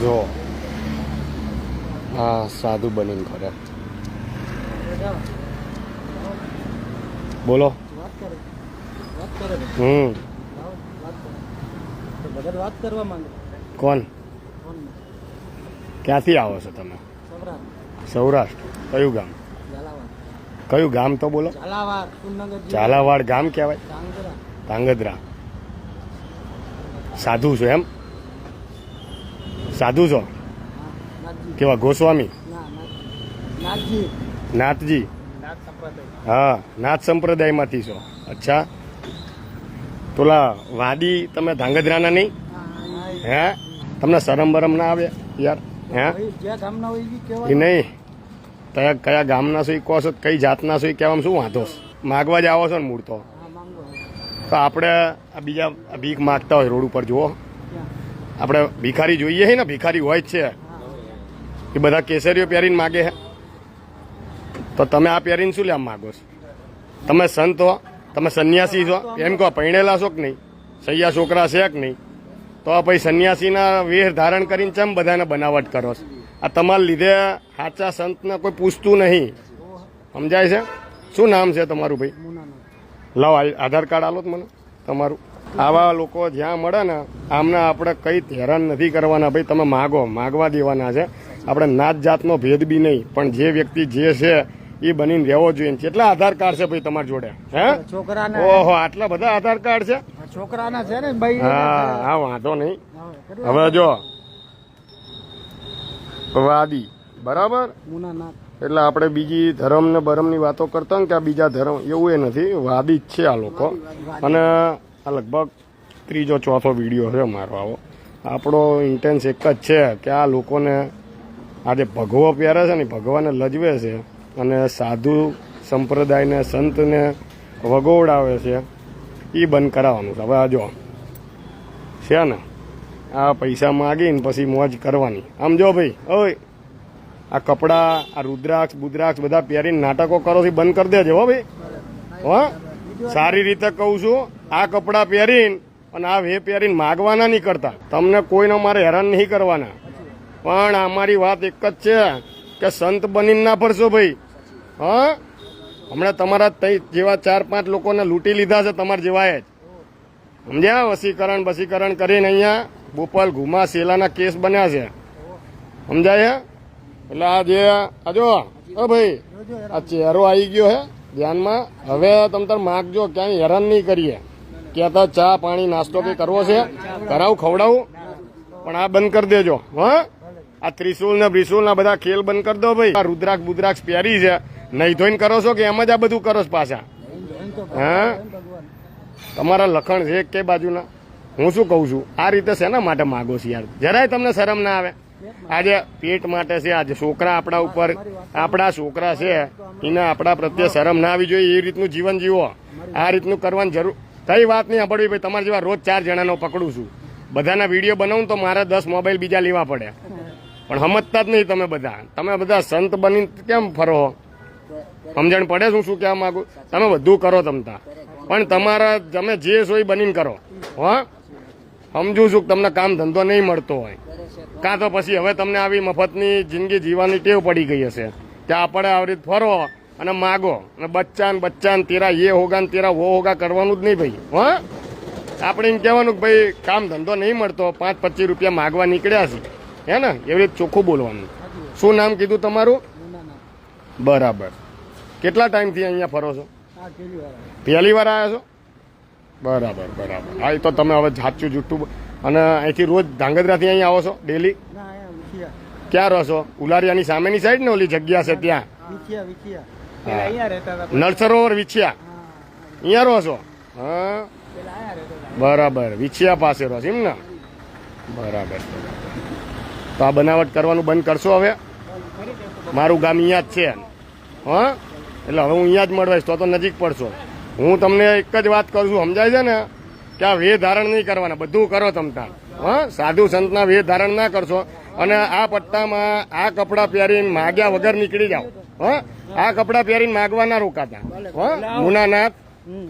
જો હા સાધુ બનીને કરે બોલો વાત કરવા માંગે કોણ ક્યાંથી આવો છો તમે સૌરાષ્ટ્ર કયું ગામ કયું ગામ તો બોલો ઝાલાવાડ ગામ કહેવાય ધાંગધ્રા સાધુ છો એમ સાધુ છો કેવા ગોસ્વામી નાથજી હા નાથ સંપ્રદાયમાંથી છો અચ્છા તોલા વાદી તમે ધાંગધ્રાના નહીં હે તમને શરમ બરમ ના આવે યાર હે એ નહીં કયા ગામના છો કહો છો કઈ જાતના છો કહેવામાં શું વાંધો માગવા જ આવો છો ને મૂળ તો આપણે આ બીજા ભીખ માગતા હોય રોડ ઉપર જુઓ આપણે ભિખારી જોઈએ છે ને ભિખારી હોય જ છે એ બધા કેસરીઓ પહેરીને માગે છે તો તમે આ પહેરીને શું લેવા માગો છો તમે સંત હો તમે સંન્યાસી છો એમ કહો પૈણેલા છો કે નહીં સૈયા છોકરા છે કે નહીં તો પછી સંન્યાસીના વેર ધારણ કરીને ચમ બધાને બનાવટ કરો છો આ તમારા લીધે સાચા સંતને કોઈ પૂછતું નહીં સમજાય છે શું નામ છે તમારું ભાઈ લાવો આધાર કાર્ડ આલો મને તમારું આવા લોકો જ્યાં મળે ને આમને આપણે કઈ હેરાન નથી કરવાના ભાઈ તમે માગવા દેવાના છે આપણે નાત જાતનો ભેદ બી નહીં પણ જે વ્યક્તિ જે છે એ બનીને રહેવો જોઈએ કેટલા આધાર કાર્ડ છે ભાઈ તમારી જોડે હે છોકરાના ઓહો આટલા બધા આધાર કાર્ડ છે છોકરાના છે ને ભાઈ હા વાંધો નહીં હવે જો વાદી બરાબર એટલે આપણે બીજી ધર્મ ને બરમની વાતો કરતા ને કે આ બીજા ધર્મ એવું એ નથી વાદી જ છે આ લોકો અને આ લગભગ ત્રીજો ચોથો વિડીયો છે મારો આવો આપણો ઇન્ટેન્સ એક જ છે કે આ લોકોને આ જે ભગવો પહેરે છે ને ભગવાને લજવે છે અને સાધુ સંપ્રદાયને સંતને વગોવડાવે છે એ બંધ કરાવવાનું છે હવે આ જો છે ને આ પૈસા માગીને પછી મોજ કરવાની આમ જો ભાઈ ઓય આ કપડાં આ રુદ્રાક્ષ બુદ્રાક્ષ બધા પહેરીને નાટકો કરો છો બંધ કરી દેજો હો ભાઈ હો સારી રીતે કહું છું આ કપડાં પહેરીને અને આ વે પહેરીને માગવાના નહીં કરતા તમને કોઈને મારે હેરાન નહીં કરવાના પણ અમારી વાત એક જ છે કે સંત બનીને ના ફરશો ભાઈ હા હમણાં તમારા જેવા 4-5 લોકોને લૂંટી લીધા છે તમારા જેવાએ જ સમજ્યા વસીકરણ કરીને અહીંયા બોપલ ઘુમા સેલાના કેસ બન્યા છે સમજાય એટલે આ જે આજો ભાઈ આ ચહેરો આવી ગયો હે ધ્યાનમાં હવે તમે તાર માગજો ક્યાંય હેરાન નહીં કરીએ કહેતા ચા પાણી નાસ્તો કંઈ કરવો છે કરાવું ખવડાવું પણ આ બંધ કરી દેજો હા આ ત્રિશુલ ને બ્રિશુલ ના બધા ખેલ બંધ કરી દો ભાઈ આ રુદ્રાક્ષ બુદ્રાક્ષ પહેરી છે નહીં ધોઈને કરો છો કે એમ જ આ બધું કરો છો પાછા હા તમારા લખણ છે કે બાજુના હું શું કહું છું આ રીતે શેના માટે માગો છો યાર જરાય તમને શરમ ના આવે આજે પેટ માટે છે આજે છોકરા આપણા ઉપર આપણા છોકરા છે એને આપણા પ્રત્યે શરમ ના આવી જોઈએ એ રીતનું જીવન જીવો આ રીતનું કરવાની જરૂર કઈ વાત નહીં સાંભળવી ભાઈ તમારા જેવા રોજ 4 જણાનો પકડું છું બધાના વિડીયો બનાવું તો મારે 10 મોબાઈલ બીજા લેવા પડે પણ સમજતા જ નહીં તમે બધા સંત બની કેમ ફરો સમજણ પડે શું કહેવા માંગુ તમે બધું કરો તમતા પણ તમારા તમે જે છો એ બનીને કરો હા સમજુ છું તમને કામ ધંધો નહીં મળતો હોય કાં તો પછી હવે તમને આવી મફતની જિંદગી જીવવાની ટેવ પડી ગઈ હશે કે આપણે આવી રીતે ફરો અને માગો અને બચ્ચાન તેરા એ હોગા ને તેરા વો હોગા કરવાનું જ નહીં ભાઈ હા આપણે એમ કહેવાનું કે ભાઈ કામ ધંધો નહીં મળતો 5-25 રૂપિયા માગવા નીકળ્યા છે હે ને એવી રીતે ચોખ્ખું બોલવાનું શું નામ કીધું તમારું બરાબર કેટલા ટાઈમથી અહીંયા ફરો છો પહેલી વાર આવ્યા છો બરાબર હા એ તો તમે હવે સાચું જુઠ્ઠું અને અહીંથી રોજ ધાંગધ્રાથી અહીંયા આવો છો ડેલી ક્યાં રહો છો ઉલારિયાની સામેની સાઈડ ને ઓલી જગ્યા છે ત્યાં નળસરોવર વિછિયા અહીંયા રહો છો હા બરાબર વિછિયા પાસે રહો છો એમ ને બરાબર તો આ બનાવટ કરવાનું બંધ કરશો હવે મારું ગામ અહીંયા જ છે હા એટલે હવે હું અહીંયા જ મળવાઈશ તો નજીક પડશો હું તમને એક જ વાત કરું છું સમજાય છે ને કે આ વેહ ધારણ નહીં કરવાના બધું કરો તમતા હા સાધુ સંતના વેહ ધારણ ના કરશો અને આ પટ્ટામાં આ કપડાં પહેરીને માગ્યા વગર નીકળી જાઓ હા આ કપડાં પહેરીને માગવા ના રોકાતા હા મુનાનાથ